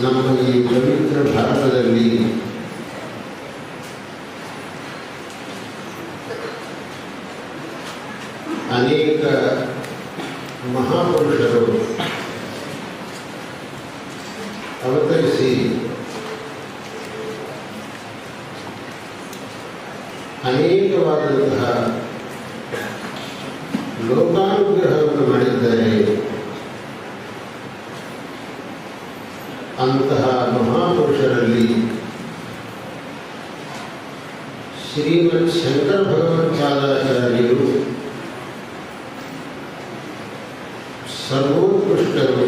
ನಮ್ಮ ಈ ಪವಿತ್ರ ಭಾರತದಲ್ಲಿ ಅನೇಕ ಮಹಾಪುರುಷರು ಅವತರಿಸಿ ಅನೇಕವಾದಂತಹ ಲೋಕಾನುಗ್ರಹವನ್ನು ಮಾಡಿದ್ದಾರೆ. ಅಂತಹ ಮಹಾಪುರುಷರಲ್ಲಿ ಶ್ರೀಮದ್ ಶಂಕರ ಭಗವತ್ಪಾದಾಚಾರ್ಯರು ಸರ್ವೋತ್ಕೃಷ್ಟರು.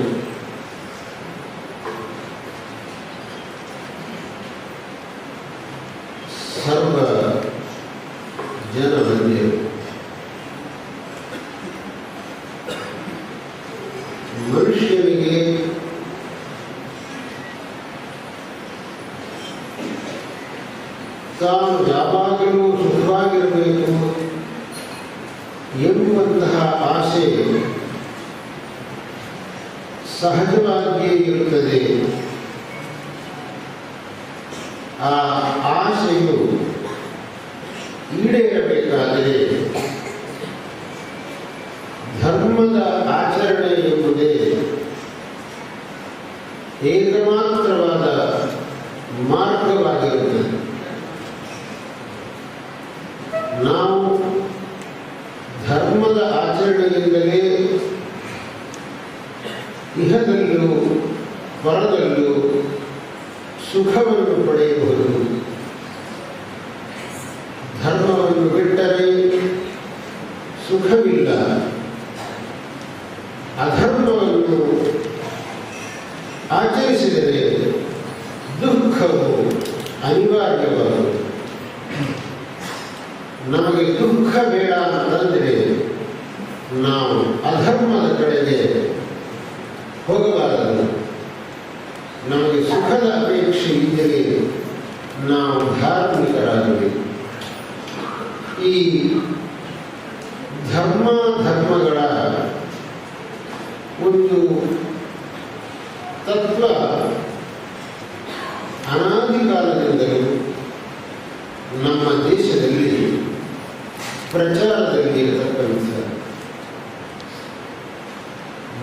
ಸರ್ವ ಜನವಂದ್ಯರು. ಮನುಷ್ಯನಿಗೆ ತಾನು ಯಾವಾಗಲೂ ಸುಖವಾಗಿರಬೇಕು ಎಂಬಂತಹ ಆಸೆ ಸಹಜವಾಗಿಯೇ ಇರುತ್ತದೆ. ಆ ಆಸೆಯು ಈಡೇರಬೇಕಾದರೆ ಧರ್ಮದ ಆಚರಣೆ ಎಂಬುದೇ ಏಕಮಾತ್ರವಾದ ಮಾರ್ಗವಾಗಿರುತ್ತದೆ. ನಾವು ಧರ್ಮದ ಆಚರಣೆಯಿಂದಲೇ ಇಹದಲ್ಲೂ ಪರದಲ್ಲೂ ಸುಖವನ್ನು ಪಡೆಯಬಹುದು. ಧರ್ಮವನ್ನು ಬಿಟ್ಟರೆ ಸುಖವಿಲ್ಲ. ಅಧರ್ಮವನ್ನು ಆಚರಿಸಿದರೆ ದುಃಖವು ಅನಿವಾರ್ಯವಾಗುವುದು. ನಮಗೆ ದುಃಖ ಬೇಡ ಅಂತಂದರೆ ನಾವು ಅಧರ್ಮದ ಕಡೆಗೆ ಹೋಗಬಾರದು. ನಮಗೆ ಸುಖದ ಅಪೇಕ್ಷೆ ಇದ್ದರೆ ನಾವು ಧಾರ್ಮಿಕರಾಗಬೇಕು. ಈ ಧರ್ಮಗಳ ಒಂದು ತತ್ವ ಅನಾದಿ ಕಾಲದಿಂದಲೂ ನಮ್ಮ ದೇಶದಲ್ಲಿ ಪ್ರಚಾರದಲ್ಲಿ ಇರತಕ್ಕಂಥ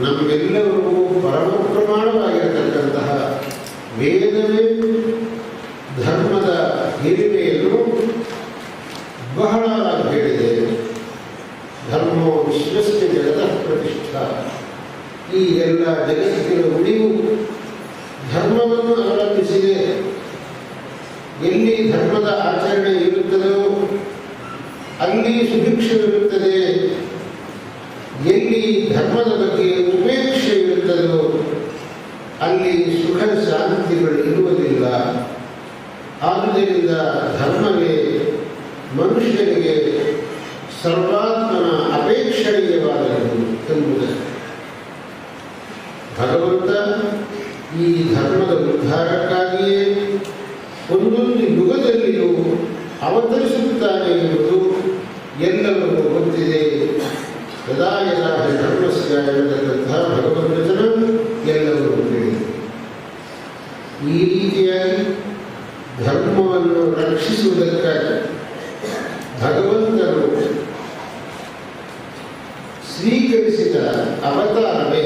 ನಮಗೆಲ್ಲರಿಗೂ ಪರಮ ಪ್ರಮಾಣವಾಗಿರತಕ್ಕಂತಹ ವೇದವೇ ಧರ್ಮದ ಹಿರಿಮೆಯನ್ನು ಬಹಳವಾಗಿ ಹೇಳಿದೆ. ಧರ್ಮೋ ವಿಶ್ವಸ್ಯ ಜಗತಃ ಪ್ರತಿಷ್ಠಾ. ಈ ಎಲ್ಲ ಜಗತ್ತಿನ ಉಳಿವು ಧರ್ಮವನ್ನು ಅವಲಂಬಿಸಿದೆ. ಎಲ್ಲಿ ಧರ್ಮದ ಆಚರಣೆ ಇರುತ್ತದೋ ಅಲ್ಲಿ ಸುಭಿಕ್ಷವಿರುತ್ತದೆ. ಎಲ್ಲಿ ಧರ್ಮದ ಬಗ್ಗೆ ಉಪೇಕ್ಷೆ ಇರುತ್ತದೋ ಅಲ್ಲಿ ಸುಖ ಶಾಂತಿಗಳು ಇರುವುದಿಲ್ಲ. ಆದುದರಿಂದ ಧರ್ಮವೇ ಮನುಷ್ಯನಿಗೆ ಸರ್ವಾತ್ಮನ ಅಪೇಕ್ಷಣೀಯವಾದದ್ದು ಎಂಬುದು. ಭಗವಂತ ಈ ಧರ್ಮದ ಉದ್ಧಾರಕ್ಕಾಗಿಯೇ ಒಂದೊಂದು ಯುಗದಲ್ಲಿಯೂ ಅವತರಿಸುತ್ತಾನೆ ಎಂಬುದು ಎಲ್ಲರಿಗೂ ಗೊತ್ತಿದೆ. ಯದಾ ಯದಾ ಧರ್ಮಸ್ಯ ಎಂಬತಕ್ಕಂತಹ ಭಗವಂತನ ಎಲ್ಲರೂ ಹೇಳಿದೆ. ಈ ರೀತಿಯಾಗಿ ಧರ್ಮವನ್ನು ರಕ್ಷಿಸುವುದಕ್ಕಾಗಿ ಭಗವಂತನು ಸ್ವೀಕರಿಸಿದ ಅವತಾರವೇ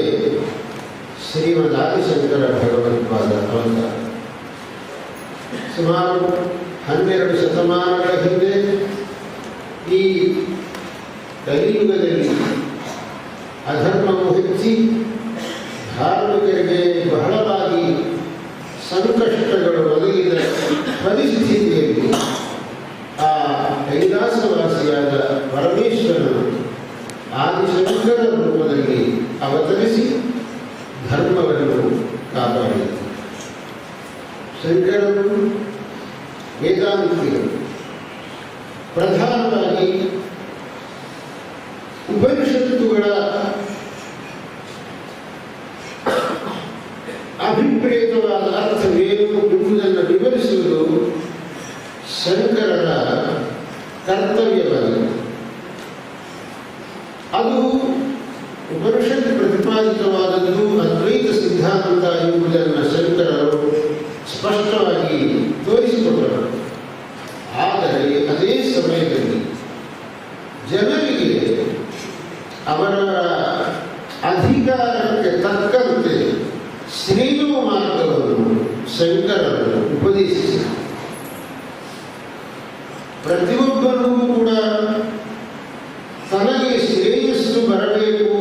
ಶ್ರೀಮದ್ ಆದಿಶಂಕರ ಭಗವತ್ಪಾದ ಅವತಾರ. ಸುಮಾರು 12 ಶತಮಾನಗಳ ಹಿಂದೆ ಈ ಕಲಿಯುಗದಲ್ಲಿ ಅಧರ್ಮವು ಹೆಚ್ಚಿ ಧಾರ್ಮಿಕರಿಗೆ ಬಹಳವಾಗಿ ಸಂಕಷ್ಟಗಳು ಒದಗಿದ ಪರಿಸ್ಥಿತಿಯಲ್ಲಿ ಆ ಕೈಲಾಸವಾಸಿಯಾದ ಪರಮೇಶ್ವರನು ಆದಿಶಂಕರ ರೂಪದಲ್ಲಿ ಅವತರಿಸಿ ಧರ್ಮವನ್ನು ಕಾಪಾಡಿದರು. ಶಂಕರರು ವೇದಾಂತಿಗಳು ಪ್ರಧಾನವಾಗಿ ಉಪನಿಷತ್ತುಗಳ ಅಭಿಪ್ರೇತವಾದ ಅರ್ಥವೇನು ಎಂಬುದನ್ನು ವಿವರಿಸುವುದು ಶಂಕರರ ಕರ್ತವ್ಯವಾಗಿದೆ. ಅದು ಉಪನಿಷತ್ ಪ್ರತಿಪಾದಿತವಾದದ್ದು ಅದ್ವೈತ ಸಿದ್ಧಾಂತ ಎಂಬುದನ್ನು ಶಂಕರರು ಸ್ಪಷ್ಟವಾಗಿ ತೋರಿಸಿಕೊಟ್ಟರು. ಆದರೆ ಅದೇ ಸಮಯದಲ್ಲಿ ಜನರಿಗೆ ಅವರ ಅಧಿಕಾರಕ್ಕೆ ತಕ್ಕಂತೆ ಶ್ರೇಯೋ ಮಾರ್ಗವನ್ನು ಶಂಕರರು ಉಪದೇಶಿಸಿದರು. ಪ್ರತಿಯೊಬ್ಬರೂ ಕೂಡ ತನಗೆ ಶ್ರೇಯಸ್ಸು ಬರಬೇಕು,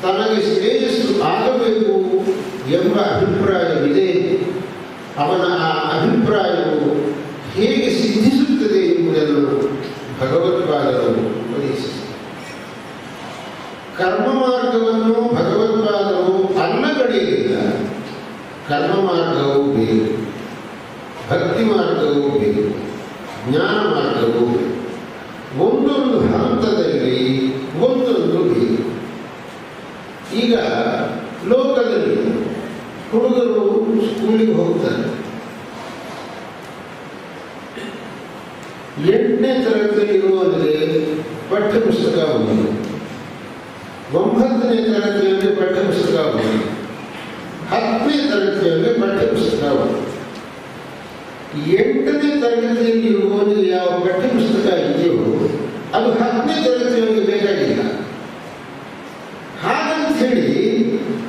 ತನಗೆ ಶ್ರೇಯಸ್ಸು ಆಗಬೇಕು ಎಂಬ ಅಭಿಪ್ರಾಯವಿದೆ. ಅವನ ಆ ಅಭಿಪ್ರಾಯವು ಹೇಗೆ ಸಿದ್ಧಿಸುತ್ತದೆ ಎಂಬುದನ್ನು ಭಗವತ್ಪಾದರು ಉಪದೇಶಿಸಿದರು. ಕರ್ಮ ಮಾರ್ಗವನ್ನು ಭಗವತ್ಪಾದರು ಅಲ್ಲಗಡೆಯಲಿಲ್ಲ. ಕರ್ಮ ಮಾರ್ಗವೂ ಬೇರೆ, ಭಕ್ತಿ ಮಾರ್ಗವೂ ಬೇರೆ, ಜ್ಞಾನ ಮಾರ್ಗವೂ ಬೇರೆ. ಒಂದೊಂದು ಹಂತದಲ್ಲಿ ಒಂದೊಂದು ಬೇರೆ. ಈಗ ಲೋಕದಲ್ಲಿ ಹುಡುಗರು ಸ್ಕೂಲಿಗೆ ಹೋಗ್ತಾರೆ. 8ನೇ ತರಗತಿಯಲ್ಲಿ ಇರುವಾಗಲೇ ಪಠ್ಯ ಪುಸ್ತಕ ಒಂದು, 9ನೇ ತರಗತಿಯಲ್ಲಿ ಪಠ್ಯ ಪುಸ್ತಕ ಒಂದು, 10ನೇ ತರಗತಿಯಲ್ಲಿ ಪಠ್ಯ ಪುಸ್ತಕ ಒಂದು. 8ನೇ ತರಗತಿಯಲ್ಲಿ ಇರುವವನಿಗೆ ಯಾವ ಪಠ್ಯ ಪುಸ್ತಕ ಇದೆಯೋ ಅದು 10ನೇ ತರಗತಿಯವರಿಗೆ ಬೇಕಾಗಿಲ್ಲ. ಹಾಗಂತ ಹೇಳಿ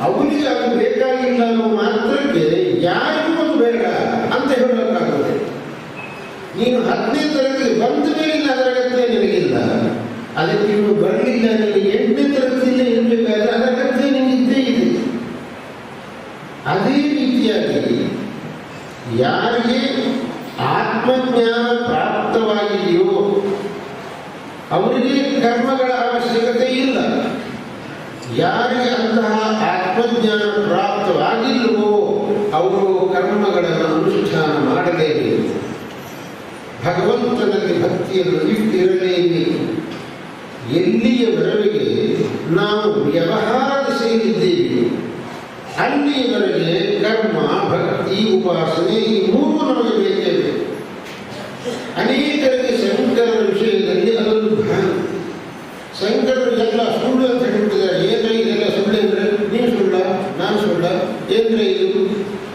ಅವನಿಗೆ ಅದು ಬೇಕಾಗಿಲ್ಲ ಅನ್ನೋ ಮಾತ್ರಕ್ಕೆ ಯಾರಿಗೂ ಅದು ಬೇಡ ಅಂತ ಹೇಳೋಕ್ಕಾಗುತ್ತೆ. ನೀನು 10ನೇ ತರಗತಿ ಬಂದ ಮೇಲಿನ ಅದರ ಅಗತ್ಯ ನಿನಗಿಲ್ಲ, ಅದಕ್ಕೆ ನೀವು ಬರಲಿಲ್ಲ, ನಿನಗೆ 8ನೇ ತರಗತಿಯಲ್ಲೇ ಇರಬೇಕಾದ್ರೆ ಅದರ ಅಗತ್ಯ ನಿಮಗಿದ್ದೇ ಇದೆ. ಅದೇ ರೀತಿಯಾಗಿ ಯಾರಿಗೆ ಆತ್ಮಜ್ಞಾನ ಪ್ರಾಪ್ತವಾಗಿದೆಯೋ ಅವರಿಗೆ ಕರ್ಮಗಳ ಅವಶ್ಯಕತೆ ಇಲ್ಲ. ಯಾರಿಗೆ ಅಂತಹ ಆತ್ಮಜ್ಞಾನ ಪ್ರಾಪ್ತವಾಗಿಲ್ಲವೋ ಅವರು ಕರ್ಮಗಳನ್ನು ಅನುಷ್ಠಾನ ಮಾಡಲೇಬೇಕು. ಭಗವಂತನಲ್ಲಿ ಭಕ್ತಿಯನ್ನು ಇಟ್ಟಿರಲೇಬೇಕು. ಎಲ್ಲಿಯವರೆಗೆ ನಾವು ವ್ಯವಹಾರದ ಸೇರಿದ್ದೇವೆ ಅಲ್ಲಿಯವರೆಗೆ ಕರ್ಮ, ಭಕ್ತಿ, ಉಪಾಸನೆ ಈ ಮೂರು ನಮಗೆ ಬೇಕೇ ಬೇಕು. ಅನೇಕರಿಗೆ ಶಂಕರರ ವಿಷಯದಲ್ಲಿ ಅದೊಂದು ಭ್ರಾಂತಿ. ಶಂಕರರು ಎಲ್ಲ ಸುಳ್ಳು ಅಂತ ಹೇಳ್ಬಿಟ್ಟಿದ್ದಾರೆ. ಏನ್ರೆ ಇದೆಲ್ಲ ಸುಳ್ಳು ಅಂದರೆ ನೀವು ಸುಳ್ಳ, ನಾನು ಸುಳ್ಳ, ಏನ್ರೆ ಇದು?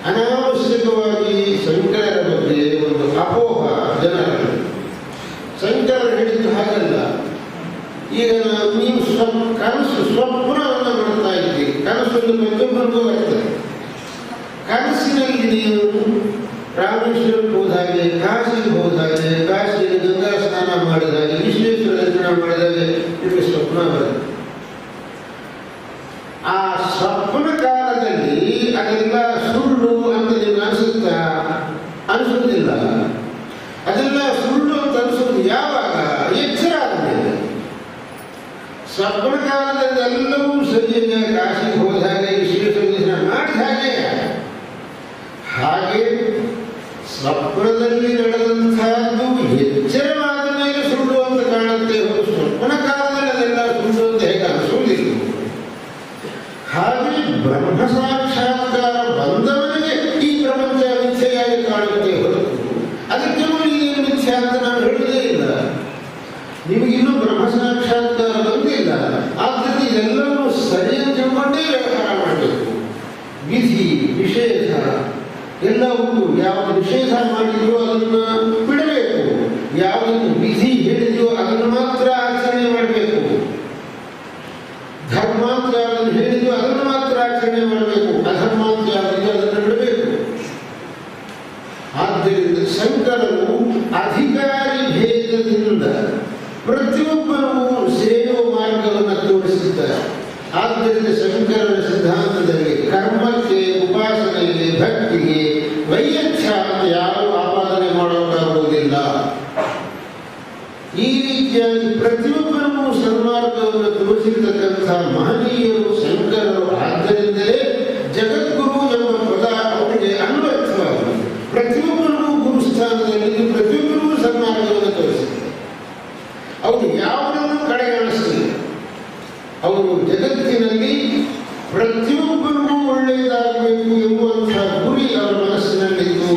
ಅನಾವಶ್ಯಕವಾಗಿ ಶಂಕರರ ಬಗ್ಗೆ ಒಂದು ಅಪೋಹ ಜನರಲ್ಲಿ. ಶಂಕರರು ಹೇಳಿದ್ದು ಹಾಗಲ್ಲ. ಈಗ ನೀವು ಕನಸು ಸ್ವಪ್ನವನ್ನು ಮಾಡ್ತಾ ಇದ್ದೀರಿ. ಕನಸನ್ನು ಪ್ರತಿಯೊಬ್ಬರಿಗೂ ಬರ್ತದೆ. ಕನಸಿನಲ್ಲಿ ನೀವು ರಾಮೇಶ್ವರಕ್ಕೆ ಹೋದಾಗೆ, ಕಾಶಿಗೆ ಹೋದಾಗೆ, ಕಾಶಿಯಲ್ಲಿ ಗಂಗಾ ಸ್ನಾನ ಮಾಡಿದಾಗೆ, ವಿಶ್ವೇಶ್ವರ ದರ್ಶನ ಮಾಡಿದಾಗೆ ನಿಮಗೆ ಸ್ವಪ್ನ ಬರುತ್ತೆ. ಆ ಸ್ವಪ್ನ ಕಾಲದಲ್ಲಿ ಅದೆಲ್ಲ ಸುಳ್ಳು ಅಂತ ನಿಮ್ಗೆ ಅನಿಸುತ್ತಾ? ಅನಿಸೋದಿಲ್ಲ. ಅದೆಲ್ಲ ಸುಳ್ಳು ಅಂತ ಅನಿಸೋದು ಯಾವಾಗ? ಎಚ್ಚರ ಆದಮೇಲೆ. ಸ್ವಪ್ನ ಕಾಲದಲ್ಲಿ ಎಲ್ಲವೂ ಸರಿಯಾಗಿ ಕಾಶಿಗೆ ಹೋದ ಹಾಗೆ, ವಿಶ್ವೇಶ್ವರ ದರ್ಶನ ಮಾಡಿದ ಹಾಗೆ ಸ್ವಪ್ನದಲ್ಲಿ ನಡೆದಂತಹದ್ದು ಎಚ್ಚರವಾದ ಮೇಲೆ ಸುಳ್ಳು ಅಂತ ಕಾಣುತ್ತೆ. ಸ್ವಪ್ನ ಕಾಲದಲ್ಲಿ ಅದೆಲ್ಲ ಸುಳ್ಳು ಅಂತ ಹೇಗೆ ಅನಿಸುವುದಿಲ್ಲ. ಹಾಗೆ ಬ್ರಹ್ಮ ಸಾಕ್ಷಾತ್ಕಾರ ಬಂದವನಿಗೆ ಈ ಪ್ರಪಂಚ ಮಿಥ್ಯೆಯಾಗಿ ಕಾಣುತ್ತೆ ಹೊರತು ಅದಕ್ಕೆ ಏನು ಮಿಥ್ಯ ಅಂತ ನಾನು ಹೇಳುವುದೇ ಇಲ್ಲ. ನಿಮಗಿನ್ನೂ ಬ್ರಹ್ಮ ಸಾಕ್ಷಾತ್ಕಾರ ಬಂದಿಲ್ಲ. ಆದ್ದರಿಂದ ಇದೆಲ್ಲವೂ ಸರಿ ಅಂತ ತಿಳ್ಕೊಂಡೇ ವ್ಯವಹಾರ ಮಾಡಬೇಕು. ವಿಧಿ ನಿಷೇಧ ಎಲ್ಲ ಉಂಟು. ಯಾವುದು ನಿಷೇಧ ಮಾಡಿದೆಯೋ ಅದನ್ನು ಬಿಡಬೇಕು, ಯಾವುದನ್ನು ವಿಧಿ ಹೇಳಿದೆಯೋ ಅದನ್ನು ಮಾತ್ರ ಆಚರಣೆ ಮಾಡಬೇಕು. ಧರ್ಮ ಅಂತ ಯಾವುದನ್ನು ಹೇಳಿದೆಯೋ ಅದನ್ನು ಮಾತ್ರ ಆಚರಣೆ ಮಾಡಬೇಕು, ಅಧರ್ಮ ಅಂತ ಯಾವುದಿದೆಯೋ ಅದನ್ನು ಬಿಡಬೇಕು. ಆದ್ದರಿಂದ ಶಂಕರರು ಅಧಿಕಾರಿ ಭೇದದಿಂದ ಪ್ರತಿಯೊಬ್ಬರಿಗೂ ಸೇರೋ ಮಾರ್ಗವನ್ನು ತೋರಿಸಿದ್ದಾರೆ. ಆದ್ದರಿಂದ ಶಂಕರರ ಸಿದ್ಧಾಂತದಲ್ಲಿ ಕರ್ಮಕ್ಕೆ, ಉಪಾಸನೆಗೆ, ಭಕ್ತಿಗೆ ವೈಯಚ್ಛ ಅಂತ ಯಾರು ಆಪಾದನೆ ಮಾಡೋಕ್ಕಾಗುವುದಿಲ್ಲ. ಈ ರೀತಿಯಾಗಿ ಪ್ರತಿಯೊಬ್ಬರಿಗೂ ಸನ್ಮಾರ್ಗವನ್ನು ತೋರಿಸಿರ್ತಕ್ಕಂಥ ಮಹನೀಯರು ಶಂಕರರು. ಆದ್ದರಿಂದಲೇ ಜಗದ್ಗುರು ಎಂಬ ಪದ ಅವರಿಗೆ ಅನ್ವರ್ಥವಾಗಿದೆ. ಪ್ರತಿಯೊಬ್ಬರಿಗೂ ಗುರುಸ್ಥಾನದಲ್ಲಿ ಪ್ರತಿಯೊಬ್ಬರಿಗೂ ಸನ್ಮಾರ್ಗವನ್ನು ತೋರಿಸಿದ್ದಾರೆ. ಅವರು ಯಾವುದನ್ನು ಕಡೆಗಣಿಸಲಿಲ್ಲ. ಅವರು ಜಗತ್ತಿನಲ್ಲಿ ಪ್ರತಿಯೊಬ್ಬರಿಗೂ ಒಳ್ಳೆಯದಾಗಬೇಕು ಎಂಬುವಂತಹ ಗುರಿ ಅವರ ಮನಸ್ಸಿನಲ್ಲಿದ್ದು,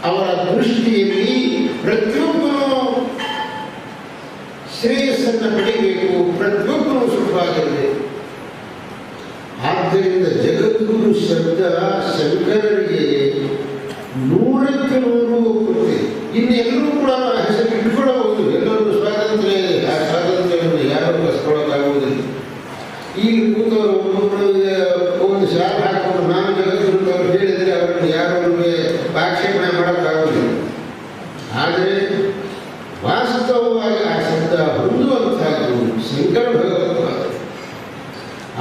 ಅವರ ದೃಷ್ಟಿಯಲ್ಲಿ ಪ್ರತಿಯೊಬ್ಬರು ಶ್ರೇಯಸ್ಸನ್ನು ಪಡೆಯಬೇಕು, ಪ್ರತಿಯೊಬ್ಬರು ಸುಖವಾಗಿರಬೇಕು. ಆದ್ದರಿಂದ ಜಗದ್ಗುರು ಶಬ್ದ ಶಂಕರರಿಗೆ 100ಕ್ಕೆ 100 ಒಪ್ಪುತ್ತೆ. ಇನ್ನೆಲ್ಲರೂ ಕೂಡ ಹೆಸರು ಇಟ್ಕೊಳ್ಳಬಹುದು. ಎಲ್ಲರಿಗೂ ಸ್ವಾತಂತ್ರ್ಯ ಇದೆ. ಆ ಸ್ವಾತಂತ್ರ್ಯವನ್ನು ಯಾರು ಕಸ್ಕೊಳ್ಳೋಕ್ಕಾಗುವುದಿಲ್ಲ. ಈಗ ಕೂತವರು ಒಬ್ಬೊಬ್ಬರು ಒಂದು ಶಾಪ್ ಹಾಕೊಂಡು ನಾನು ಜಗದ್ಗುರು ಅವರು ಹೇಳಿದರೆ ಅವರನ್ನು ಯಾರೊಬ್ಬರಿಗೆ ಆಕ್ಷೇಪಣೆ ಮಾಡೋಕ್ಕಾಗುವುದಿಲ್ಲ. ಆದರೆ ವಾಸ್ತವವಾಗಿ ಆ ಶಬ್ದ ಹೊಂದುವಂತಹದ್ದು ಶಂಕರ ಭಗವತ್ಪಾದ.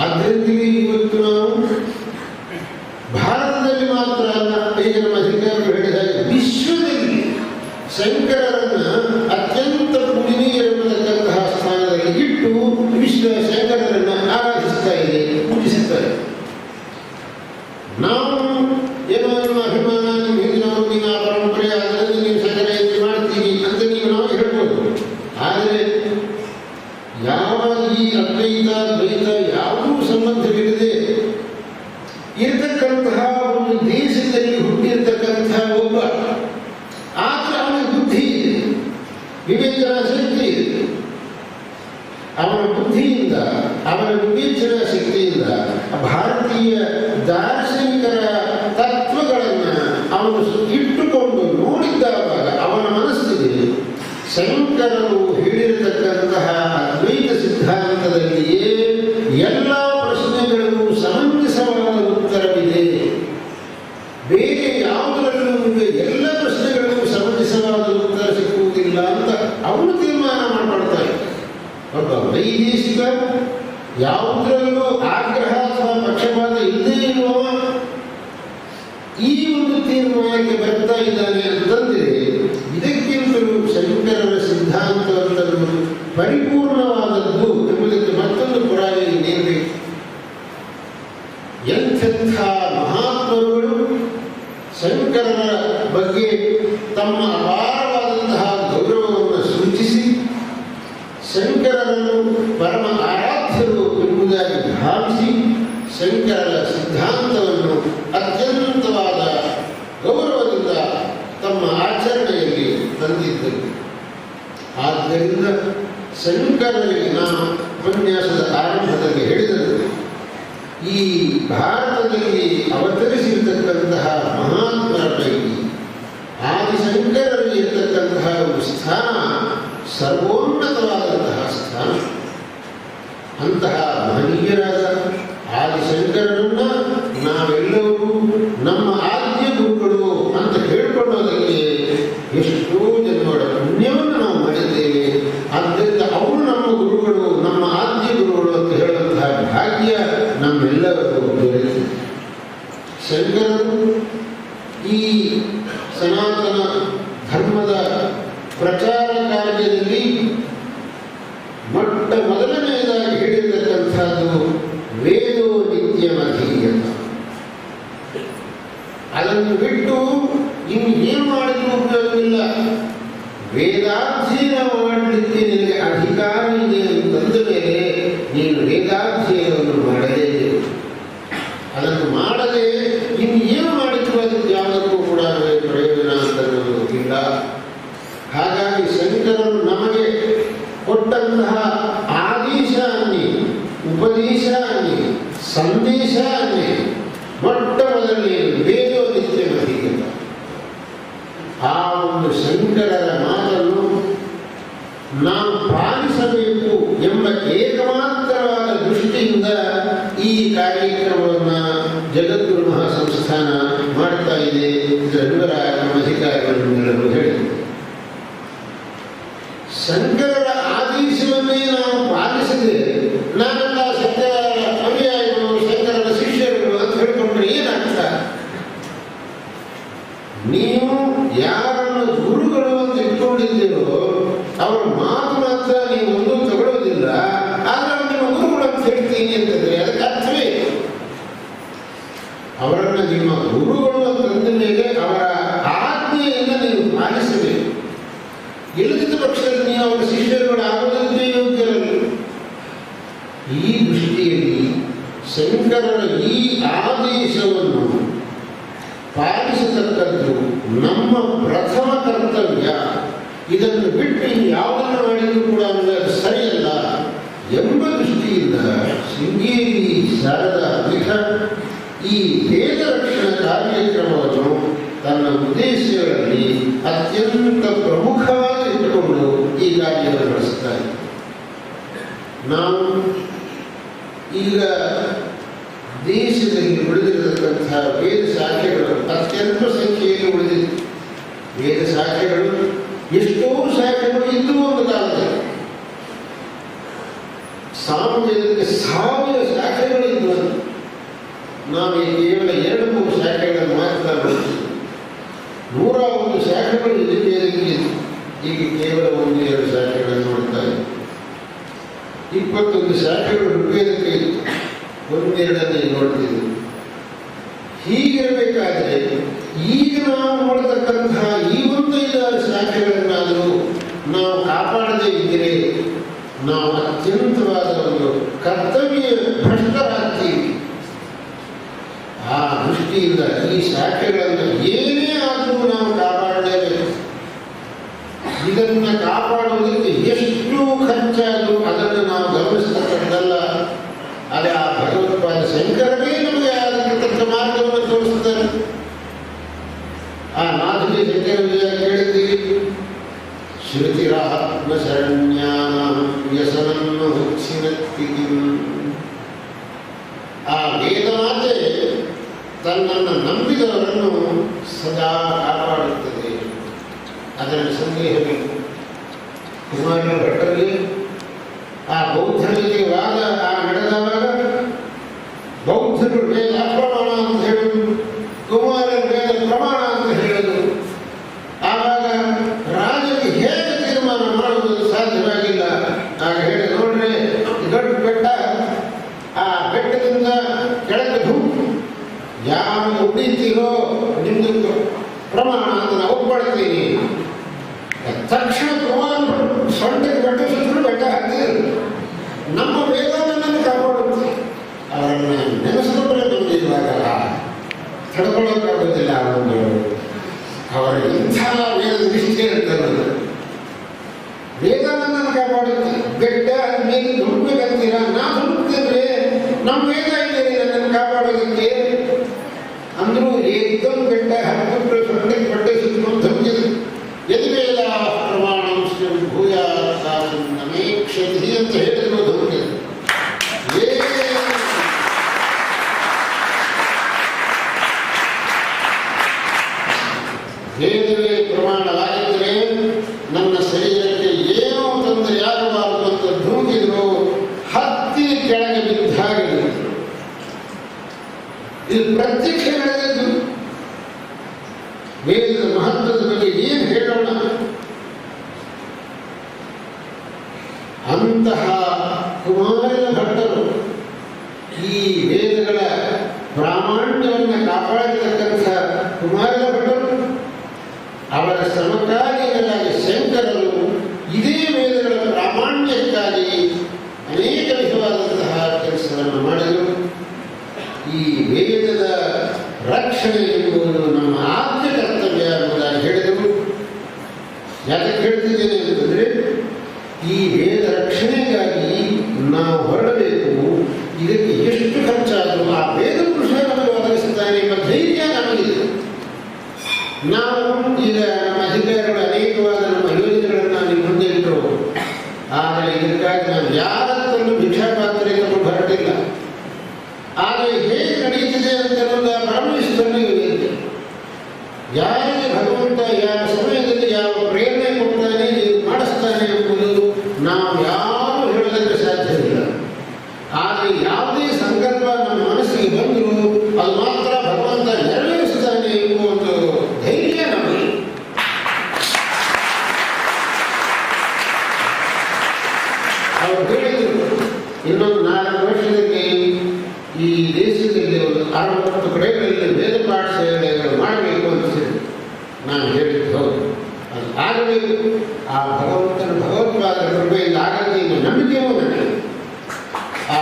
ಆದ್ದರಿಂದ ಇವತ್ತು ನಾವು ಭಾರತದಲ್ಲಿ ಮಾತ್ರ ಅಲ್ಲ, ಈಗ ನಮ್ಮ ಅಧಿಕಾರಿಗಳು ಹೇಳಿದಾಗ ವಿಶ್ವದಲ್ಲಿ ಶಂಕರರನ್ನ ಅತ್ಯಂತ ಪೂಜನೀಯರೆಂಬತಕ್ಕಂತಹ ಸ್ಥಾನದಲ್ಲಿ ಇಟ್ಟು ವಿಶ್ವ ಶಂಕರರನ್ನ ಆರಾಧಿಸ್ತಾ ಇದೆ, ಪೂಜಿಸುತ್ತಾರೆ. ನಾವು ಏನೋ ನಮ್ಮ ಅಭಿಮಾನ, ನಿಮ್ಮ ಹಿಂದಿನವರು, ನಿಮ್ಮ ಪರಂಪರೆ, ಅದರಲ್ಲಿ ನೀವು ಶಂಕರಯಂತಿ ಮಾಡ್ತೀವಿ ಅಂತ ನೀವು ನಾವು ಹೇಳ್ಬೋದು. ಆದರೆ ಯಾವ ಈ ಅದ್ವೈತ ದ್ವೈತ ಯಾವುದೂ ಸಂಬಂಧವಿಲ್ಲದೆ ಇರತಕ್ಕಂತಹ ಒಂದು ದೇಶದಲ್ಲಿ ಹುಟ್ಟಿರ್ತಕ್ಕಂತಹ ಒಬ್ಬ, ಆದರೆ ಅವನಿಗೆ ಬುದ್ಧಿ ಇದೆ, ವಿವೇಚನಾ ಶಕ್ತಿ ಇದೆ. ಅವನ ಬುದ್ಧಿಯಿಂದ, ಅವನ ವಿವೇಚನಾ ಶಕ್ತಿಯಿಂದ ಭಾರತೀಯ ದಾರ್ಶನಿಕರ ತತ್ವಗಳನ್ನು ಅವನು ಇಟ್ಟುಕೊಂಡು ನೋಡಿದ್ದಾಗ ಅವನ ಮನಸ್ಸಿಗೆ ಶಂಕರರು ಹೇಳಿರತಕ್ಕಂತಹ ಅದ್ವೈತ ಸಿದ್ಧಾಂತದಲ್ಲಿಯೇ ಎಲ್ಲ ಪ್ರಶ್ನೆಗಳಿಗೂ ಸಮಂಜಸವಾದ ಉತ್ತರವಿದೆ. ಬೇರೆ ಯಾವುದರಲ್ಲೂ ಎಲ್ಲ ಪ್ರಶ್ನೆಗಳಿಗೂ ಸಮಂಜಸವಾದ ಉತ್ತರ ಸಿಕ್ಕುವುದಿಲ್ಲ ಅಂತ ಅವನು ತೀರ್ಮಾನ ಮಾಡಿಕೊಳ್ತಾರೆ. ಒಬ್ಬ ವೈದೇಶಿಕ ಯಾವುದರಲ್ಲೂ ಆಗ್ರಹ ಅಥವಾ ಪಕ್ಷಪಾತ ಇಲ್ಲದೇ ಇರುವ ಈ ಒಂದು ತೀರ್ಮಾನಕ್ಕೆ ಬರ್ತಾ ಇದ್ದಾನೆ ಅಂತಂದರೆ ಇದಕ್ಕಿಂತಲೂ ಶಂಕರರ ಸಿದ್ಧಾಂತವನ್ನು ಪರಿಪೂರ್ಣವಾದದ್ದು ಎಂಬುದಕ್ಕೆ ಮತ್ತೊಂದು ಪುರಾವೆ ಇನ್ನೇನು ಬೇಕು? ಎಂಥೆಂಥ ಮಹಾತ್ಮರುಗಳು ಶಂಕರರ ಬಗ್ಗೆ ತಮ್ಮ ಅಪಾರವಾದಂತಹ ಗೌರವವನ್ನು ಸೂಚಿಸಿ ಶಂಕರರನ್ನು ಪರಮ ಆರಾಧ್ಯರು ಎಂಬುದಾಗಿ ಭಾವಿಸಿ ಶಂಕರರ ಸಿದ್ಧಾಂತವನ್ನು ಅತ್ಯಂತವಾದ ಗೌರವದಿಂದ ತಮ್ಮ ಆಚರಣೆಯಲ್ಲಿ ತಂದಿದ್ದರು. ಆದ್ದರಿಂದ ಶಂಕರರಿಗೆ ನಾನು ಉಪನ್ಯಾಸದ ಆರಂಭದಲ್ಲಿ ಹೇಳಿದರು, ಈ ಭಾರತದಲ್ಲಿ ಅವತರಿಸಿರ್ತಕ್ಕಂತಹ ಮಹಾತ್ಮರ ಪೈಕಿ ಆದಿಶಂಕರರಿಗೆ ಇರತಕ್ಕಂತಹ ಒಂದು ಸ್ಥಾನ ಸರ್ವೋನ್ನತವಾದಂತಹ ಸ್ಥಾನ. ಅಂತಹ ಮಹನೀಯರಾದ ಆದಿಶಂಕರರನ್ನ ನಾವೆಲ್ಲರೂ ನಮ್ಮ ಆದ್ಯ ಗುರುಗಳು ಅಂತ ಹೇಳಿಕೊಳ್ಳೋದಕ್ಕೆ ಎಷ್ಟೋ ಜನ್ಮಗಳ ಪುಣ್ಯವನ್ನು ನಾವು ಮಾಡಿದ್ದೇವೆ. ಆದ್ದರಿಂದ ಅವರು ನಮ್ಮ ಗುರುಗಳು, ನಮ್ಮ ಆದ್ಯ ಗುರುಗಳು ಅಂತ ಹೇಳುವಂತಹ ಭಾಗ್ಯ ನಮ್ಮೆಲ್ಲರಿಗೂ ದೊರೆತಿದೆ. ಶಂಕರರು ಈ ಸನಾತನ ಧರ್ಮದ ಪ್ರಚಾರ ಕಾರ್ಯದಲ್ಲಿ ಮೊಟ್ಟ ಮೊದಲನೆಯದಾಗಿ ಹೇಳಿರ್ತಕ್ಕಂಥದ್ದು ವೇದೋ ನಿತ್ಯಮಧೀಯತ. ಅದನ್ನು ಬಿಟ್ಟು ಇನ್ನು ಏನು ಮಾಡಿದ್ರು ಉಪಯೋಗವಿಲ್ಲ. ವೇದಾಧ್ಯಯನ ಮಾಡಲಿಕ್ಕೆ ನಿನಗೆ ಅಧಿಕಾರ ಇದೆ ಅಂತಂದ ಮೇಲೆ ನೀನು ವೇದಾಧ್ಯಯನವನ್ನು ಮಾಡಲೇಬೇಕು. ಅದನ್ನು ಮಾಡದೆ ಇನ್ನು ಏನು ಮಾಡಿದ್ರು ಅದಕ್ಕೆ ಯಾವುದಕ್ಕೂ ಕೂಡ ಪ್ರಯೋಜನ ಅಂತ ಇಲ್ಲ. ಹಾಗಾಗಿ ಶಂಕರರು ನಮಗೆ ಕೊಟ್ಟಂತಹ ಆದೇಶ ಅನ್ನಿ, ಉಪದೇಶ ಅನ್ನಿ, ಸಂದೇಶ ಅನ್ನಿ, ಮೊಟ್ಟ ಮೊದಲನೇ ವೇದೋ ನಿತ್ಯಮಧೀಯತ. ಆ ಒಂದು ಶಂಕರರ ಮಾತನ್ನು ನಾವು ಪಾಲಿಸಬೇಕು ಎಂಬ ಏಕಮಾತ್ರವಾದ ದೃಷ್ಟಿಯಿಂದ ಈ ಕಾರ್ಯಕ್ರಮವನ್ನು ಜಗದ್ಗುರು ಮಹಾಸಂಸ್ಥಾನ ಮಾಡ್ತಾ ಇದೆ. ಇದರ ವಿವರ ನಮ್ಮ ಅಧಿಕಾರಿಗಳು ಹೇಳಿದರು. ಶಂಕರರ ಆದೇಶವನ್ನೇ ನಾವು ಪಾಲಿಸದೆ ನಾನೆಲ್ಲ ಸತ್ಯ ಅನುಯಾಯಿಗಳು, ಶಂಕರರ ಶಿಷ್ಯರುಗಳು ಅಂತ ನೀವು ಯಾರನ್ನು ಗುರುಗಳು ಅಂತ ಇಟ್ಕೊಂಡಿದ್ದೀರೋ ಅವರ ಮಾತು ಮಾತ್ರ ನೀವು ಒಂದೂ ತಗೊಳ್ಳೋದಿಲ್ಲ, ಆದರೆ ನಿಮ್ಮ ಗುರುಗಳು ಅಂತ ಹೇಳ್ತೀನಿ ಅಂತಂದ್ರೆ ಅದಕ್ಕೆ ಅರ್ಥವೇ ಇಲ್ಲ. ಅವರನ್ನು ನಿಮ್ಮ ಗುರುಗಳು ಅಂತಂದ ಮೇಲೆ ಅವರ ಆಜ್ಞೆಯನ್ನು ನೀವು ಪಾಲಿಸಬೇಕು. ಇಲ್ಲದಿದ್ದ ಪಕ್ಷದಲ್ಲಿ ನೀವು ಅವರ ಶಿಷ್ಯರುಗಳು ಆಗೋದಕ್ಕೆ ಯೋಗ್ಯರಲ್ಲ. ಈ ದೃಷ್ಟಿಯಲ್ಲಿ ಶಂಕರರ ಈ ಆದೇಶವನ್ನು ಪಾಲಿಸತಕ್ಕದ್ದು ನಮ್ಮ ಪ್ರಥಮ ಕರ್ತವ್ಯ. ಇದನ್ನು ಬಿಟ್ಟು ಯಾವುದನ್ನು ಮಾಡಿದರೂ ಕೂಡ ಅದು ಸರಿಯಲ್ಲ ಎಂಬ ದೃಷ್ಟಿಯಿಂದ ಶೃಂಗೇರಿ ಶಾರದಾ ಪೀಠ ಈ ವೇದ ರಕ್ಷಣಾ ಕಾರ್ಯಕ್ರಮವನ್ನು ತನ್ನ ಉದ್ದೇಶಗಳಲ್ಲಿ ಅತ್ಯಂತ ಪ್ರಮುಖವಾಗಿ ಇಟ್ಟುಕೊಂಡು ಈ ಕಾರ್ಯವನ್ನು ನಡೆಸುತ್ತಾರೆ. ನಾವು ಈಗ ದೇಶದಲ್ಲಿ ಉಳಿದಿರತಕ್ಕಂತಹ ವೇದ ಶಾಖೆಗಳು ಅತ್ಯಂತ ಸಂಖ್ಯೆಯಲ್ಲಿ ಉಳಿದಿದೆ. ವೇದ ಶಾಖೆಗಳು ಎಷ್ಟೋ ಶಾಖೆಗಳು ಇದ್ದು ಒಂದು ಕಾಲದಲ್ಲಿ ಸಾಮವೇದಕ್ಕೆ 1000 ಶಾಖೆಗಳು ಇದ್ದು ನಾವು ಕೇವಲ 2-3 ಶಾಖೆಗಳನ್ನು ಮಾತ್ರ ನೋಡ್ತೀವಿ. 101 ಶಾಖೆಗಳು ವೇದಕ್ಕೆ ಈಗ ಕೇವಲ 1-2 ಶಾಖೆಗಳನ್ನು ನೋಡ್ತಾ ಇದ್ದೀವಿ. 21 ಶಾಖೆಗಳು ಋಗ್ವೇದಕ್ಕೆ 1-2 ನೋಡ್ತಿದ್ವಿ. ಹೀಗಿರಬೇಕಾದ್ರೆ ಈಗ ನಾವು ನೋಡತಕ್ಕಂತಹ ಈ 1-5 ಶಾಖೆಗಳನ್ನಾದರೂ ನಾವು ಕಾಪಾಡದೇ ಇದ್ದರೆ ನಾವು ಅತ್ಯಂತವಾದ ಒಂದು ಕರ್ತವ್ಯ ಭ್ರಷ್ಟರಾಗ್ತೀವಿ. ಆ ದೃಷ್ಟಿಯಿಂದ ಈ ಶಾಖೆಗಳನ್ನು ಏನೇ ಆದರೂ ನಾವು ಕಾಪಾಡಲೇಬೇಕು. ಇದನ್ನು ಕಾಪಾಡುವುದಕ್ಕೆ ಎಷ್ಟು ಖರ್ಚಾದರೂ ಅದನ್ನು ನಾವು ಗಮನಿಸತಕ್ಕದ್ದಲ್ಲ. ಅದೇ ಆ ಭಗವತ್ಪಾದ ಶಂಕರನೇ ನಮಗೆ ಆಗಿರತಕ್ಕ ಮಾರ್ಗವನ್ನು ತೋರಿಸ್ತಾರೆ. ಆ ಮಾತಿಗೆ ಶಂಕರ ವಿಜಯ ಕೇಳಿದ್ದೀವಿ. ಶ್ರುತಿರಾತ್ಮಶರಣ್ಯಾನ ವ್ಯಸನನ್ನು ಹುಚ್ಚಿನತ್ತಿ. ಆ ವೇದಮಾತೆ ತನ್ನನ್ನು ನಂಬಿದವರನ್ನು ಸದಾ ಕಾಪಾಡುತ್ತದೆ. ಅದನ್ನು ಸಂದೇಹವಿಲ್ಲ. ಕುಮಾರ ಭಟ್ಟರಿಗೆ ಆ ಬೌದ್ಧರಿಗೆ ವಾದ ನಡೆದವಾಗ ಬೌದ್ಧರು ವೇದ ಅಪ್ರಮಾಣ ಅಂತ ಹೇಳುವುದು, ಕುಮಾರರ ವೇದ ಪ್ರಮಾಣ ಅಂತ ಹೇಳುವುದು. ಆವಾಗ ರಾಜನಿಗೆ ಹೇಗೆ ತೀರ್ಮಾನ ಮಾಡುವುದು ಸಾಧ್ಯವಾಗಿಲ್ಲ. ಆಗ ಹೇಳಿ ನೋಡ್ರಿ, ದೊಡ್ಡ ಬೆಟ್ಟ, ಆ ಬೆಟ್ಟದಿಂದ ಕೆಳಗೆ ಧೂಪು ಯಾವ ಉಳಿತೀರೋ ನಿಮ್ದು ಪ್ರಮಾಣ ಅಂತ ನಾವು ಒಪ್ಕೊಳ್ತೀನಿ. ತಕ್ಷಣ ಕುಮಾರ ಸೊಂಟಕ್ಕೆ ಬೆಟ್ಟ ಸುತ್ತಲೂ ಬೆಟ್ಟ ಹಾಕ್ತಿದ್ರು. ನಮ್ಮ ವೇದನನ್ನು ಕಾಪಾಡುತ್ತೆ. ಅವರನ್ನು ನೆನೆಸ್ಕೊಂಡ್ರೆ ಬಂದಿರುವಾಗಲ್ಲ ತಡ್ಕೊಳ್ಳೋಕ್ಕಾಗೋದಿಲ್ಲ. ಒಂದು ಅವರ ಇಂಥ ವೇದ ನಿಷ್ಠೆ ಇರ್ತದೆ. ವೇದನನ್ನು ಕಾಪಾಡುತ್ತೆ. ಬೆಟ್ಟ ಮೇಲೆ ದುಡ್ಬೇಕಂತೀರ, ನಾ ದುಡ್ತಿದ್ರೆ ನಮ್ಮ ವೇದ ಇದ್ದೀರಿ ನನ್ನನ್ನು ಕಾಪಾಡೋದಕ್ಕೆ ಅಂದರೂ ಏಕದಮ್ ಬೆಟ್ಟ ಹತ್ತಿರ ಸೊಂಟಕ್ಕೆ ಬೆಟ್ಟ ಸುತ್ತಕೊಂಡು ಧಮ್ಮಿದ್ರು. ಯದ್ವೇದ ಪ್ರಮಾಣ ಭೂಯ ನಮೇಕ್ಷತಿ ಅಂತ ಹೇಳಿದ್ರು. ಧಮ್ಮಿದ್ರು. ವೇದವೇ ಪ್ರಮಾಣವಾಗಿದ್ದರೆ ನನ್ನ ಶರೀರಕ್ಕೆ ಏನೋ ತೊಂದರೆ ಆಗಬಾರದು ಅಂತ ಧೂಗಿದ್ರು. ಹತ್ತಿ ಕೆಳಗೆ ಬಿದ್ದ ಹಾಗೆ ಇದು ಪ್ರತ್ಯಕ್ಷ ನಡೆದದ್ದು. ವೇದದ ಮಹತ್ವದ ಬಗ್ಗೆ ಏನು ಹೇಳೋಣ? ಅಂತಹ ಕುಮಾರನ ಭಟ್ಟರು ಈ ವೇದಗಳ ಪ್ರಾಮಾಣ್ಯವನ್ನು ಕಾಪಾಡತಕ್ಕಂಥ ಕುಮಾರನ ಭಟ್ಟರು, ಅವರ ಸಮಕಾಲೀನರಾಗಿ ಶಂಕರರು ಇದೇ ವೇದಗಳ ಪ್ರಾಮಾಣ್ಯಕ್ಕಾಗಿ ಅನೇಕ ವಿಧವಾದಂತಹ ಕೆಲಸವನ್ನು ಮಾಡಿದರು. ಈ ವೇದದ ರಕ್ಷಣೆ ಎನ್ನುವುದು ನಮ್ಮ ಆದ್ಯ ಕರ್ತವ್ಯ ಎಂಬುದಾಗಿ ಹೇಳಿದರು. ಯಾಕೆ ಹೇಳ್ತಿದ್ದೇನೆ ಅಂತಂದರೆ, ಈ ವೇದ ರಕ್ಷಣೆಗಾಗಿ ನಾವು ಹೊರಡಬೇಕು. ಇದಕ್ಕೆ ಎಷ್ಟು ಖರ್ಚಾದರೂ ಆ ವೇದ ಪುರುಷ ನಮಗೆ ಒದಗಿಸುತ್ತಾನೆ ಎಂಬ ಧೈರ್ಯ ನಮಗಿದೆ. ನಾವು ಈಗ ನಮ್ಮ ಅಧಿಕಾರಿಗಳು ಅನೇಕವಾದ ನಮ್ಮ ಯೋಜನೆಗಳನ್ನು ನಿಮ್ಮ ಮುಂದೆ ಇಟ್ಟರು. ಆದರೆ ಇದಕ್ಕಾಗಿ ನಾವು ಯಾರತ್ತನ್ನು ಭಿಕ್ಷಾಪಾತ್ರೆ ತಗೊಂಡು ಹೊರಟಿಲ್ಲ. ಆದರೆ ಹೇಗೆ ನಡೆಯುತ್ತಿದೆ ಅಂತ ಗಮನಿಸಿಕೊಂಡು ಯಾರಿಗೆ ಭಗವಂತ ಯಾವ ಸಮಯದಲ್ಲಿ ಯಾವ ಪ್ರೇರಣೆ ಕೊಡ್ತಾನೆ, ಮಾಡಿಸ್ತಾನೆ ಎಂಬುದು ನಾವು ಯಾರು ಹೇಳೋದಕ್ಕೆ ಸಾಧ್ಯವಿಲ್ಲ. ಆದರೆ ಯಾವುದೇ ಸಂಕಲ್ಪ ನಮ್ಮ ಮನಸ್ಸಿಗೆ ಬಂದರೂ ಅದು ಮಾತ್ರ ಭಗವಂತ ನೆರವೇರಿಸ್ತಾನೆ ಎಂಬ ಒಂದು ಧೈರ್ಯ ನಾನು ಹೇಳಿದ್ದು ಹೌದು, ಅದು ಆಗಬೇಕು. ಆ ಭಗವಂತನ ಭಗವತ್ಪಾದ ಕೃಪೆಯಿಂದ ಆಗಲಿ ಎನ್ನುವ ನಂಬಿಕೆಯೂ ನನಗೆ. ಆ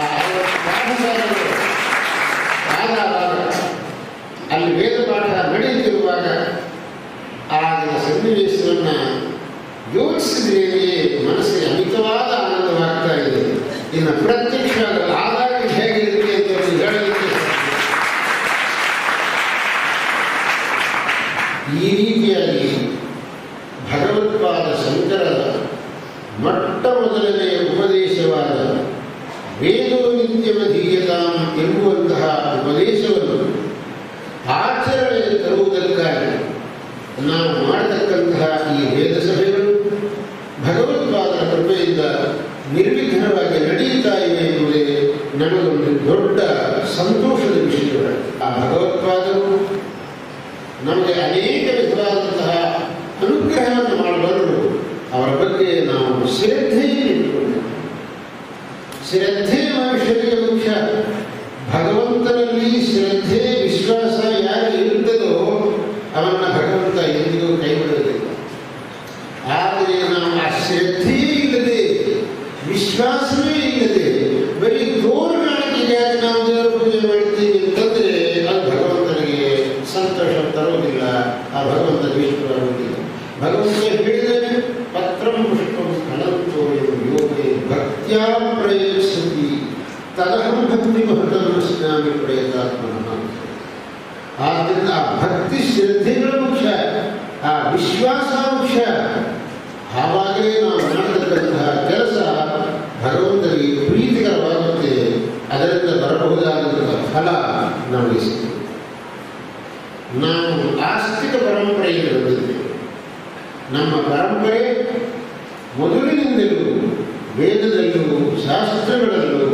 ಅಲ್ಲಿ ವೇದ ಪಾಠ ನಡೆಯುತ್ತಿರುವಾಗ ಆಗಿನ ಸನ್ನಿವೇಶವನ್ನು ಯೋಚಿಸಿದ್ರೇನೆಯೇ ಮನಸ್ಸಿಗೆ ಅಮಿತವಾದ ಆನಂದವಾಗ್ತಾ ಇದೆ. ಇನ್ನು ಪ್ರತ್ಯಕ್ಷ ಆದಾಗ ಹೇಗಿರುತ್ತೆ ಅಂತ ಹೇಳಲಿಕ್ಕೆ ಈ ರೀತಿಯಾಗಿ ಭಗವತ್ಪಾದ ಶಂಕರರ ಮೊಟ್ಟ ಮೊದಲನೆಯ ಉಪದೇಶವಾದ ವೇದೋ ನಿತ್ಯವಧೀಯತಾಂ ಎಂಬುವಂತಹ ಉಪದೇಶವನ್ನು ಆಚರಣೆಗೆ ತರುವುದಕ್ಕಾಗಿ ನಾವು ಮಾಡತಕ್ಕಂತಹ ಈ ವೇದ ಸಭೆಗಳು ಭಗವತ್ಪಾದರ ಕೃಪೆಯಿಂದ ನಿರ್ವಿಘ್ನವಾಗಿ ನಡೆಯುತ್ತಾ ಇವೆ ಎಂಬುದೇ ನಮಗೊಂದು ದೊಡ್ಡ ಸಂತೋಷದ ವಿಷಯಗಳು. ಆ ಭಗವತ್ಪಾದರು ನಮಗೆ ಅನೇಕ ವಿಧವಾದಂತಹ ಅನುಗ್ರಹವನ್ನು ಮಾಡಬಲ್ಲರು. ಅವರ ಬಗ್ಗೆ ನಾವು ಶ್ರದ್ಧೆಯನ್ನು ಇಟ್ಟುಕೊಂಡೆವು. ಶ್ರದ್ಧೆ ಮನುಷ್ಯರಿಗೆ ಮುಖ್ಯ. ಭಗವಂತನಲ್ಲಿ ಶ್ರದ್ಧೆ ವಿಶ್ವಾಸ ಯಾರಿಗೆ ಇರುತ್ತದೋ ಅವನ್ನ ಭಗವಂತ ಎಂದಿಗೂ ಕೈ ಬಿಡುವುದಿಲ್ಲ. ಆದರೆ ನಾವು ಆ ಶ್ರದ್ಧೆಯೇ ಇಲ್ಲದೆ, ವಿಶ್ವಾಸವೇ ಇಲ್ಲದೆ ಬರೀ ತೋರುಗಾಣಿಕೆಗಾಗಿ ನಾವು ದೇವರ ಪೂಜೆ ಮಾಡ್ತೀವಿ ಅಂತಂದರೆ ಅದು ಭಗವಂತನಿಗೆ ಸಂತೋಷ ತರುವುದಿಲ್ಲ, ಆ ಭಗವಂತನಿಗೆ ಇಷ್ಟವಾಗುವುದಿಲ್ಲ. ಭಗವಂತ ಹೇಳಿದರೆ ಪತ್ರಂ ಪುಷ್ಪಂ ಫಲಂತೋ ಯೋಗೇ ಭಕ್ತ್ಯಾ ಪ್ರಯತ್ಸತಿ ತದಹಂ ಭಕ್ತಿ ಮಹತಂ ಸ್ನಾಮಿ ಪ್ರಯತಾತ್ಮನಃ. ಆದ್ದರಿಂದ ಆ ಭಕ್ತಿ ಶ್ರದ್ಧೆಗಳು ಮುಖ್ಯ, ಆ ವಿಶ್ವಾಸ ಮುಖ್ಯ. ಆವಾಗಲೇ ನಾವು ಮಾಡತಕ್ಕಂತಹ ಕೆಲಸ ಭಗವಂತನಿಗೆ ಪ್ರೀತಿಕರವಾಗುತ್ತೆ. ಅದರಿಂದ ಬರಬಹುದಾದಂತಹ ಫಲ ನಮಗೆ ಸಿಗ್ತದೆ. ನಾವು ಆಸ್ತಿಕ ಪರಂಪರೆಯಲ್ಲಿ ಬಂದಿದ್ದೇವೆ. ನಮ್ಮ ಪರಂಪರೆ ಮೊದಲಿನಿಂದಲೂ ವೇದದಲ್ಲೂ ಶಾಸ್ತ್ರಗಳಲ್ಲೂ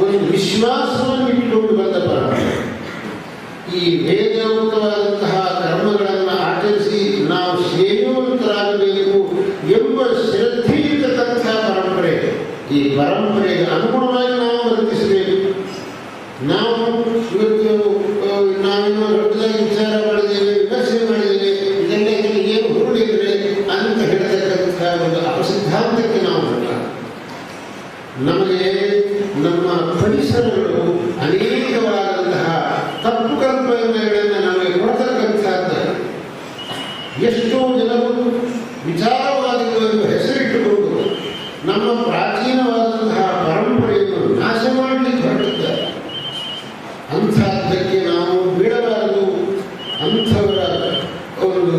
ಒಂದು ವಿಶ್ವಾಸವನ್ನು ಇಟ್ಟುಕೊಂಡು ಬಂದ ಪರಂಪರೆ. ಈ ವೇದೋಕ್ತವಾದಂತಹ ಕರ್ಮಗಳನ್ನು ಆಚರಿಸಿ ನಾವು ಶ್ರೇಯೋವಂತರಾಗಬೇಕು ಎಂಬ ಶ್ರದ್ಧೆಯಿರತಕ್ಕಂತಹ ಪರಂಪರೆ. ಈ ಪರಂಪರೆಗೆ ಅನುಗುಣವಾಗಿ ನಾವು ವರ್ತಿಸಬೇಕು. ನಾವು ಇವತ್ತು ನಾವೇನೋ ದೊಡ್ಡದಾಗಿ ವಿಚಾರ ಮಾಡಿದ್ದೇವೆ, ವಿಮರ್ಶೆ ಮಾಡಿದ್ದೇವೆ, ಇದೆಲ್ಲ ಏನು ಹುರುಳಿದ್ರೆ ಅಂತ ಹೇಳತಕ್ಕಂತಹ ಒಂದು ಅಪಸಿದ್ಧಾಂತಕ್ಕೆ ನಾವು ಬರಲ್ಲ. ನಮಗೆ ನಮ್ಮ ಪರಿಸರಗಳು ಅನೇಕವಾದಂತಹ ತಪ್ಪು ಕಲ್ಪನೆಗಳನ್ನು ನಮಗೆ ಕೊಡತಕ್ಕಂಥದ್ದು. ಎಷ್ಟೋ ಜನರು ವಿಚಾರವಾದಿಗಳನ್ನು ಹೆಸರಿಟ್ಟುಕೊಂಡು ನಮ್ಮ ಪ್ರಾಚೀನವಾದಂತಹ ಪರಂಪರೆಯನ್ನು ನಾಶ ಮಾಡಲಿಕ್ಕೆ ಹೊರಟಿದ್ದಾರೆ. ಅಂಥದ್ದಕ್ಕೆ ನಾವು ಬೀಳಬಾರದು. ಅಂಥವರ ಒಂದು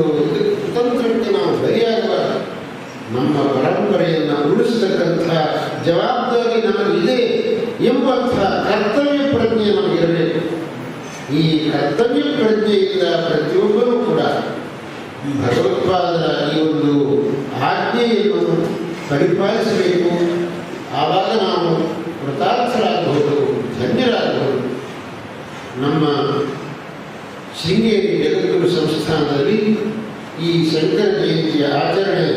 ತಂತ್ರಕ್ಕೆ ನಾವು ಬಲಿಯಾಗಬಾರದು. ನಮ್ಮ ಪರಂಪರೆಯನ್ನು ಉಳಿಸತಕ್ಕಂಥ ಜವಾಬ್ದಾರಿ ನಮಗಿದೆ ಎಂಬಂತಹ ಕರ್ತವ್ಯ ಪ್ರಜ್ಞೆ ನಮಗಿರಬೇಕು. ಈ ಕರ್ತವ್ಯ ಪ್ರಜ್ಞೆಯಿಂದ ಪ್ರತಿಯೊಬ್ಬರೂ ಕೂಡ ಭಗವತ್ಪಾದರ ಈ ಒಂದು ಆಜ್ಞೆಯನ್ನು ಪರಿಪಾಲಿಸಬೇಕು. ಆವಾಗ ನಾವು ಕೃತಾರ್ಥರಾಗಬಹುದು, ಧನ್ಯರಾಗಬಹುದು. ನಮ್ಮ ಶೃಂಗೇರಿ ಜಗದ್ಗುರು ಸಂಸ್ಥಾನದಲ್ಲಿ ಈ ಶಂಕರ ಜಯಂತಿಯ ಆಚರಣೆ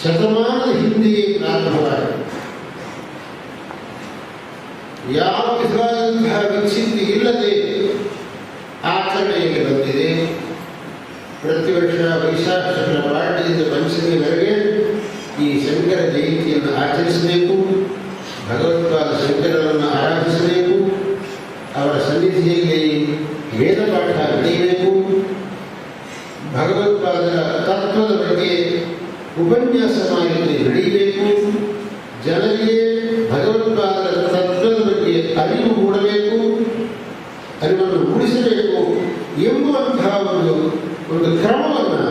ಶತಮಾನದ ಹಿಂದೆಯೇ ಪ್ರಾರಂಭವಾಗಿದೆ. ಯಾವ ವಿಧವಾದಂತಹ ವಿಚ್ಛಿತ್ತಿ ಇಲ್ಲದೆ ಆಚರಣೆಗೆ ಬಂದಿದೆ. ಪ್ರತಿ ವರ್ಷ ವೈಶಾಖ ಶುಕ್ಲ ಪಾಡ್ಯದಿಂದ ಪಂಚಮಿವರೆಗೆ ಈ ಶಂಕರ ಜಯಂತಿಯನ್ನು ಆಚರಿಸಬೇಕು. ಭಗವತ್ಪಾದ ಶಂಕರರನ್ನು ಆರಾಧಿಸಬೇಕು. ಅವರ ಸನ್ನಿಧಿಯಲ್ಲಿ ವೇದ ಪಾಠ ನಡೆಯಬೇಕು. ಭಗವತ್ಪಾದರ ತತ್ವದ ಬಗ್ಗೆ ಉಪನ್ಯಾಸ ಮಾಹಿತಿ ನಡೆಯಬೇಕು. ಜನರಿಗೆ ಭಗವತ್ಪಾದರ ತತ್ವದ ಬಗ್ಗೆ ಅರಿವು ಮೂಡಬೇಕು, ಅರಿವನ್ನು ಮೂಡಿಸಬೇಕು ಎಂಬುವಂತಹ ಒಂದು ಕ್ರಮವನ್ನು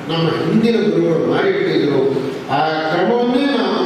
ನಮ್ಮ ಹಿಂದಿನ ಗುರುಗಳು ಮಾಡಿಟ್ಟಿದ್ದರು. ಆ ಕ್ರಮವನ್ನೇ ನಾವು